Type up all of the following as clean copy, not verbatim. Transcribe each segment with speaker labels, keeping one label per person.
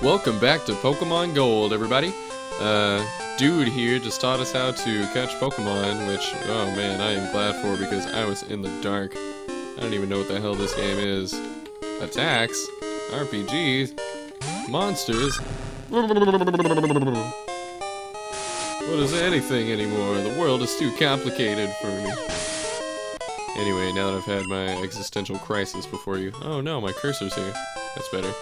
Speaker 1: Welcome back to Pokemon Gold, everybody. Dude here just taught us how to catch Pokemon, which, oh man, I am glad for because I was in the dark. I don't even know what the hell this game is. Attacks, RPGs, monsters. What is anything anymore? The world is too complicated for me. Anyway, now that I've had my existential crisis before you. Oh no, my cursor's here. That's better.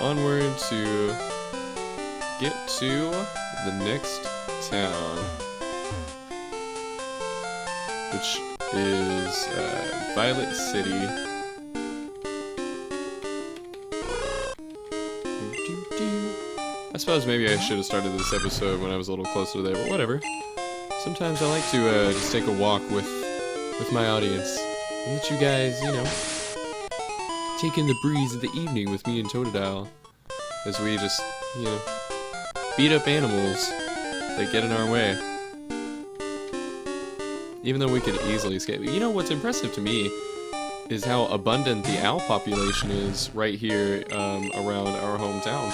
Speaker 1: Onward to get to the next town, which is Violet City. I suppose maybe I should have started this episode when I was a little closer to there, but whatever. Sometimes I like to just take a walk with my audience. And let you guys, you know, take in the breeze of the evening with me and Totodile as we just, you know, beat up animals that get in our way. Even though we could easily escape. You know, what's impressive to me is how abundant the owl population is right here around our hometown.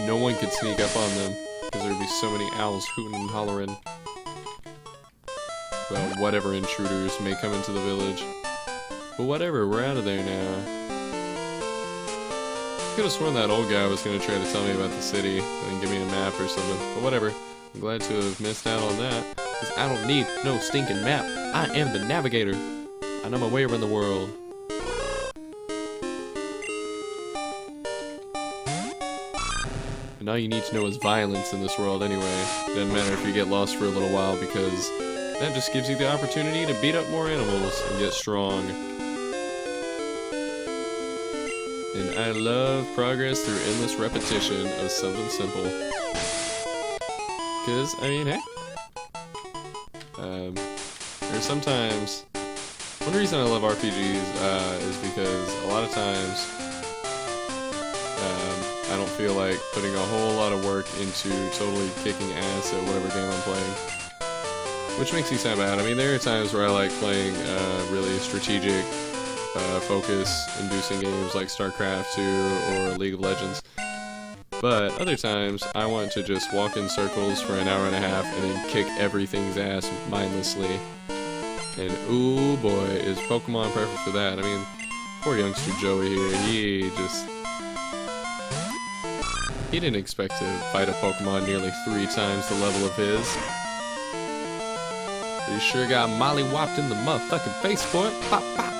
Speaker 1: No one could sneak up on them because there'd be so many owls hooting and hollering. Well, whatever intruders may come into the village. But whatever, we're out of there now. I could have sworn that old guy was going to try to tell me about the city and give me a map or something. But whatever, I'm glad to have missed out on that. Because I don't need no stinking map. I am the navigator. I know my way around the world. And all you need to know is violence in this world anyway. Doesn't matter if you get lost for a little while because that just gives you the opportunity to beat up more animals and get strong. And I love progress through endless repetition of something simple. Cause, I mean, hey. There's sometimes... One reason I love RPGs is because a lot of times I don't feel like putting a whole lot of work into totally kicking ass at whatever game I'm playing. Which makes me sound bad. I mean, there are times where I like playing really strategic, focus-inducing games like StarCraft 2 or League of Legends. But other times, I want to just walk in circles for an hour and a half and then kick everything's ass mindlessly. And ooh boy, is Pokemon perfect for that. I mean, poor youngster Joey here, he didn't expect to fight a Pokemon nearly 3 times the level of his. He sure got molly-whopped in the motherfucking face for it. Pop, pop.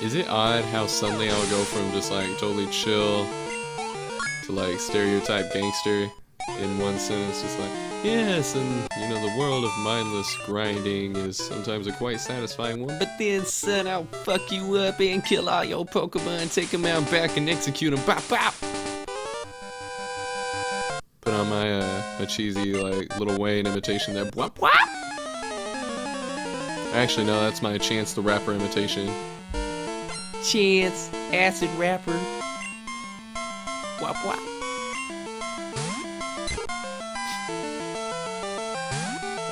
Speaker 1: Is it odd how suddenly I'll go from just like totally chill to like stereotype gangster in one sentence? Just like, yes, and you know, the world of mindless grinding is sometimes a quite satisfying one. But then, son, I'll fuck you up and kill all your Pokemon, take them out back and execute them. Pop, pop. Put on my cheesy like Lil Wayne imitation there. Whop whop. Actually, no, that's my Chance the Rapper imitation. Chance, acid rapper. Whop whop.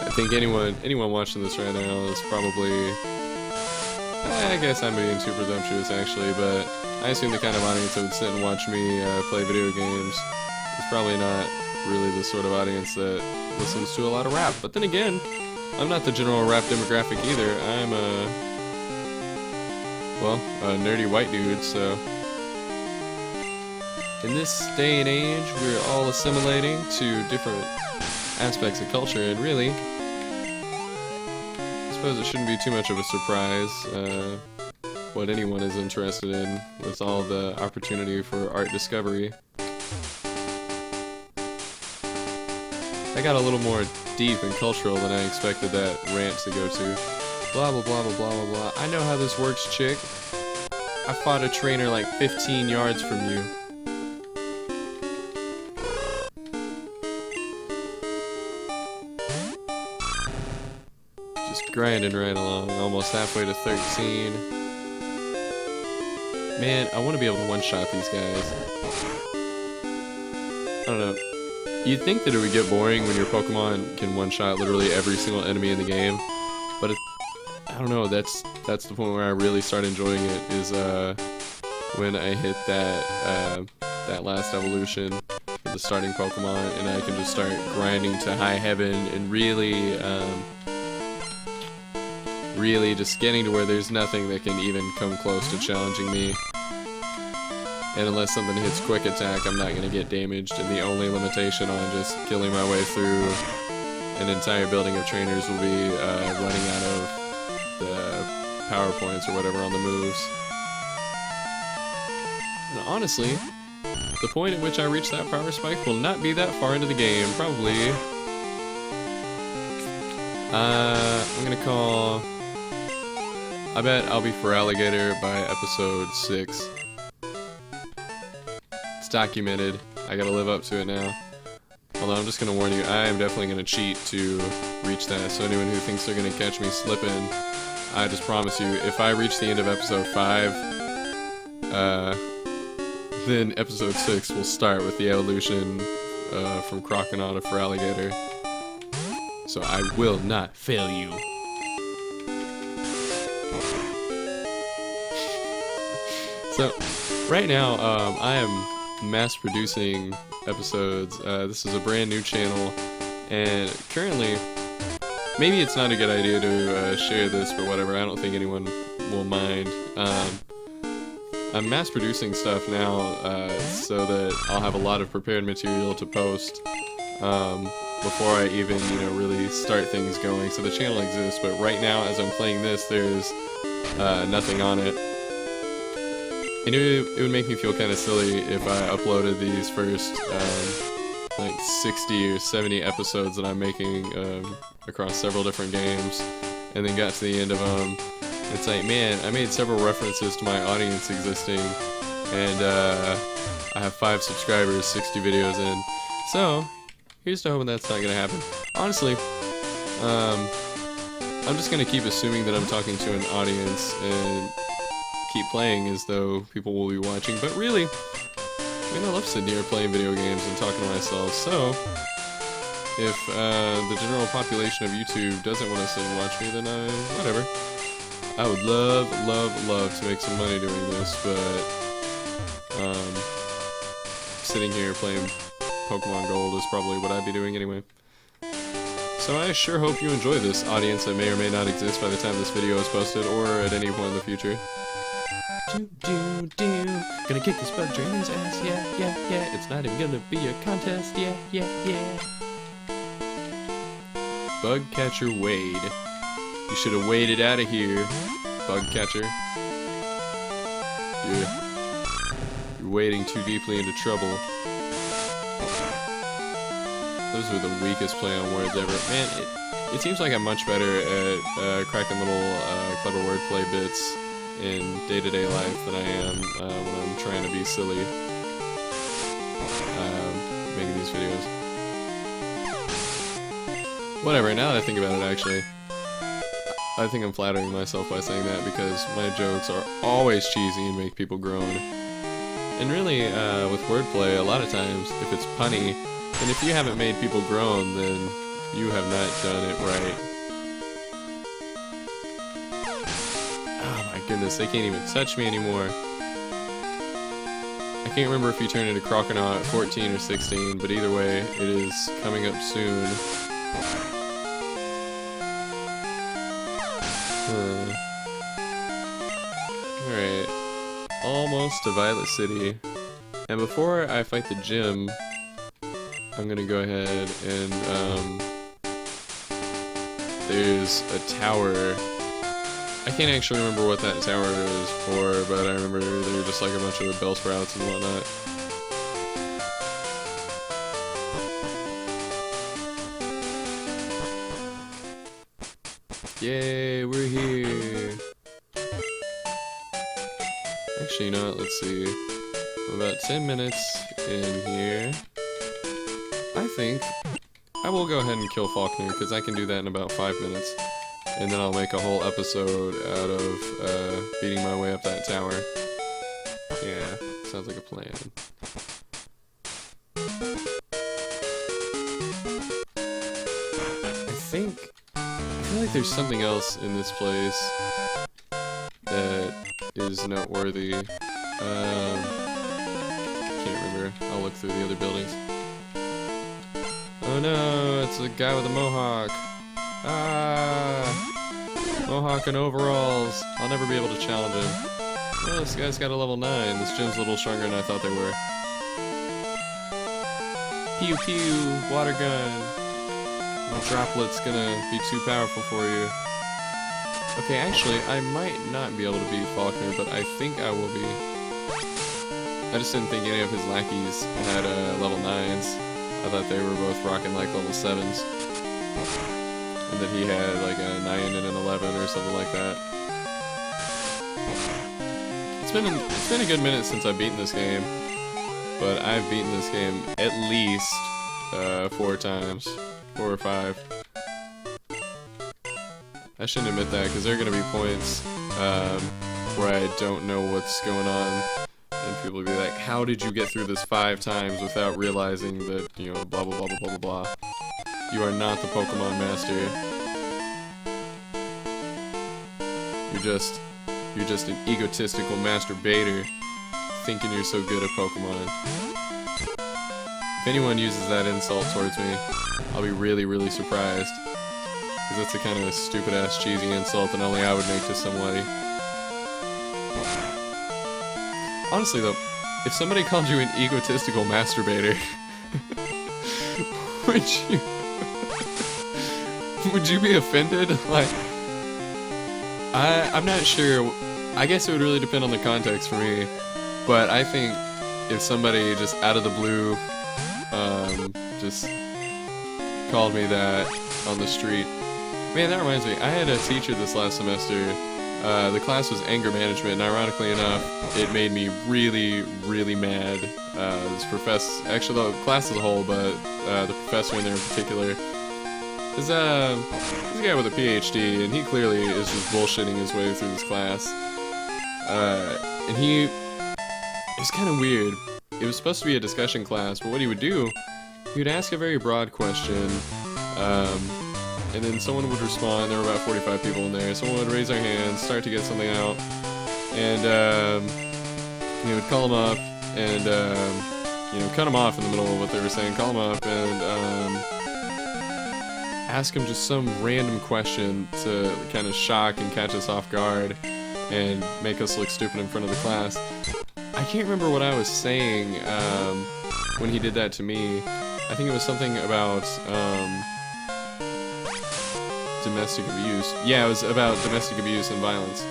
Speaker 1: I think anyone watching this right now is probably. I guess I'm being too presumptuous actually, but I assume the kind of audience that would sit and watch me play video games is probably not really the sort of audience that listens to a lot of rap. But then again, I'm not the general rap demographic either. I'm a nerdy white dude, so in this day and age, we're all assimilating to different aspects of culture, and really, I suppose it shouldn't be too much of a surprise what anyone is interested in with all the opportunity for art discovery. I got a little more deep and cultural than I expected that rant to go to. Blah blah blah blah blah blah blah. I know how this works, chick. I fought a trainer like 15 yards from you. Just grinding right along, almost halfway to 13. Man, I want to be able to one-shot these guys. I don't know. You'd think that it would get boring when your Pokemon can one-shot literally every single enemy in the game, but I don't know, that's the point where I really start enjoying it, is when I hit that last evolution for the starting Pokemon, and I can just start grinding to high heaven and really just getting to where there's nothing that can even come close to challenging me. And unless something hits quick attack, I'm not going to get damaged, and the only limitation on just killing my way through an entire building of trainers will be running out of the power points or whatever on the moves. And honestly, the point at which I reach that power spike will not be that far into the game. Probably, I'm going to call... I bet I'll be for alligator by episode 6. It's documented. I gotta live up to it now. Although I'm just gonna warn you, I am definitely gonna cheat to reach that. So anyone who thinks they're gonna catch me slipping, I just promise you, if I reach the end of episode 5, then episode 6 will start with the evolution from Croconaw to Feraligatr. So I will not fail you. So, right now, I am mass producing episodes. This is a brand new channel, and currently, maybe it's not a good idea to share this, but whatever, I don't think anyone will mind. I'm mass producing stuff now, so that I'll have a lot of prepared material to post before I even, really start things going. So the channel exists, but right now, as I'm playing this, there's nothing on it. And it would make me feel kind of silly if I uploaded these first, like 60 or 70 episodes that I'm making across several different games, and then got to the end of them. It's like, man, I made several references to my audience existing, and I have 5 subscribers, 60 videos in. So, here's to hoping that's not going to happen. Honestly, I'm just going to keep assuming that I'm talking to an audience, and keep playing as though people will be watching, but really, I love sitting here playing video games and talking to myself. So if the general population of YouTube doesn't want to sit and watch me, then whatever. I would love to make some money doing this, but sitting here playing Pokemon Gold is probably what I'd be doing anyway. So I sure hope you enjoy this, audience that may or may not exist by the time this video is posted, or at any point in the future. Gonna kick this bug drainer's ass, yeah. It's not even gonna be a contest, yeah. Bug catcher Wade. You should have waded out of here, bug catcher. You're wading too deeply into trouble. Those were the weakest play on words ever. Man, it seems like I'm much better at cracking little clever wordplay bits in day-to-day life than I am when I'm trying to be silly making these videos. Whatever, now that I think about it, actually, I think I'm flattering myself by saying that, because my jokes are always cheesy and make people groan. And really, with wordplay, a lot of times, if it's punny, and if you haven't made people groan, then you have not done it right. Goodness, they can't even touch me anymore. I can't remember if you turn into Croconaw at 14 or 16, but either way, it is coming up soon. Alright, almost to Violet City. And before I fight the gym, I'm gonna go ahead and, there's a tower. I can't actually remember what that tower is for, but I remember they were just like a bunch of bell sprouts and whatnot. Yay, we're here! Actually, you know what, let's see. I'm about 10 minutes in here. I think I will go ahead and kill Faulkner, because I can do that in about 5 minutes. And then I'll make a whole episode out of beating my way up that tower. Yeah, sounds like a plan. like there's something else in this place that is noteworthy. Can't remember. I'll look through the other buildings. Oh no, it's a guy with a mohawk. Ah, mohawk and overalls. I'll never be able to challenge him. Oh, this guy's got a level 9. This gym's a little stronger than I thought they were. Pew pew, water gun. No droplet's gonna be too powerful for you. Okay, actually, I might not be able to beat Faulkner, but I think I will be. I just didn't think any of his lackeys had level 9s. I thought they were both rocking like level 7s. And that he had like a 9 and an 11 or something like that. It's been a good minute since I've beaten this game. But I've beaten this game at least 4 times. 4 or 5. I shouldn't admit that, because there are going to be points where I don't know what's going on, and people will be like, how did you get through this 5 times without realizing that, you know, blah blah blah blah blah blah blah. You are not the Pokemon Master. You're just an egotistical masturbator, thinking you're so good at Pokemon. If anyone uses that insult towards me, I'll be really, really surprised. Because that's the kind of stupid-ass cheesy insult that only I would make to somebody. Honestly though, if somebody called you an egotistical masturbator, would you be offended? Like, I'm not sure. I guess it would really depend on the context for me. But I think if somebody just out of the blue, just called me that on the street. Man, that reminds me, I had a teacher this last semester. The class was anger management, and ironically enough, it made me really, really mad. This professor, actually the class as a whole, but the professor in there in particular, is a guy with a PhD, and he clearly is just bullshitting his way through this class. And it's kind of weird. It was supposed to be a discussion class, but what he would do, he would ask a very broad question, and then someone would respond. There were about 45 people in there. Someone would raise their hand, start to get something out, and he would call them up and you know, cut them off in the middle of what they were saying. Call them up and ask them just some random question to kind of shock and catch us off guard and make us look stupid in front of the class. I can't remember what I was saying when he did that to me. I think it was something about domestic abuse. Yeah, it was about domestic abuse and violence.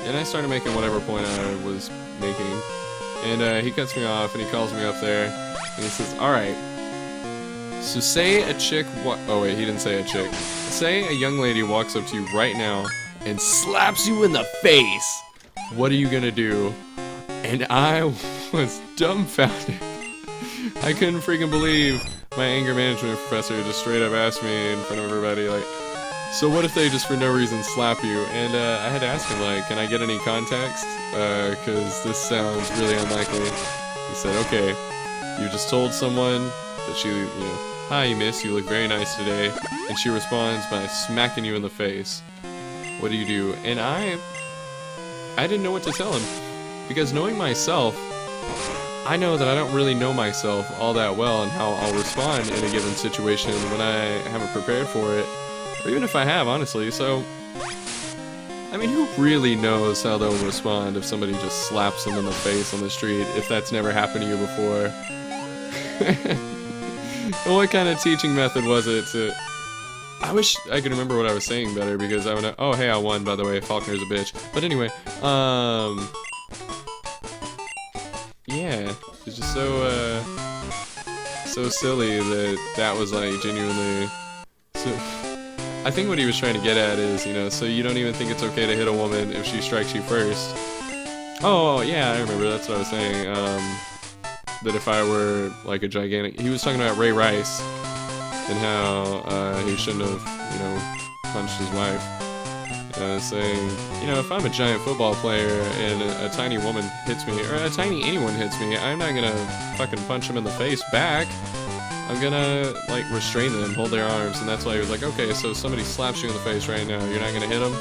Speaker 1: And I started making whatever point I was making. And he cuts me off and he calls me up there and he says, alright, so say a chick oh wait, he didn't say a chick. Say a young lady walks up to you right now and slaps you in the face. What are you gonna do? And I was dumbfounded. I couldn't freaking believe my anger management professor just straight up asked me in front of everybody, like, so what if they just for no reason slap you? And I had to ask him, like, can I get any context? Because this sounds really unlikely. He said, okay, you just told someone that she, you know, hi miss, you look very nice today. And she responds by smacking you in the face. What do you do? And I didn't know what to tell him. Because knowing myself, I know that I don't really know myself all that well and how I'll respond in a given situation when I haven't prepared for it. Or even if I have, honestly. So, I mean, who really knows how they'll respond if somebody just slaps them in the face on the street, if that's never happened to you before? And what kind of teaching method was it to... I wish I could remember what I was saying better, because I would know... Oh, hey, I won, by the way. Faulkner's a bitch. But anyway, yeah, it's just so, so silly that was, like, genuinely... So, I think what he was trying to get at is, you know, so you don't even think it's okay to hit a woman if she strikes you first. Oh, yeah, I remember, that's what I was saying, that if I were, like, a gigantic... He was talking about Ray Rice, and how, he shouldn't have, you know, punched his wife. Saying, you know, if I'm a giant football player and a tiny woman hits me, or a tiny anyone hits me, I'm not gonna fucking punch him in the face back. I'm gonna, like, restrain them, hold their arms, and that's why he was like, okay, so somebody slaps you in the face right now, you're not gonna hit them?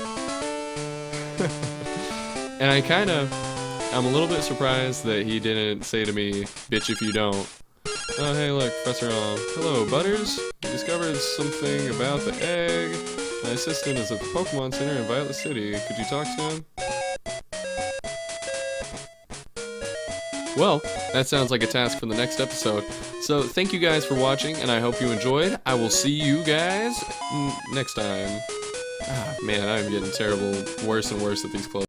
Speaker 1: And I'm a little bit surprised that he didn't say to me, bitch if you don't. Oh, hey, look, Professor hello, Butters. We discovered something about the egg. My assistant is at the Pokemon Center in Violet City. Could you talk to him? Well, that sounds like a task for the next episode. So, thank you guys for watching, and I hope you enjoyed. I will see you guys next time. Ah, man, I'm getting terrible, worse and worse at these close.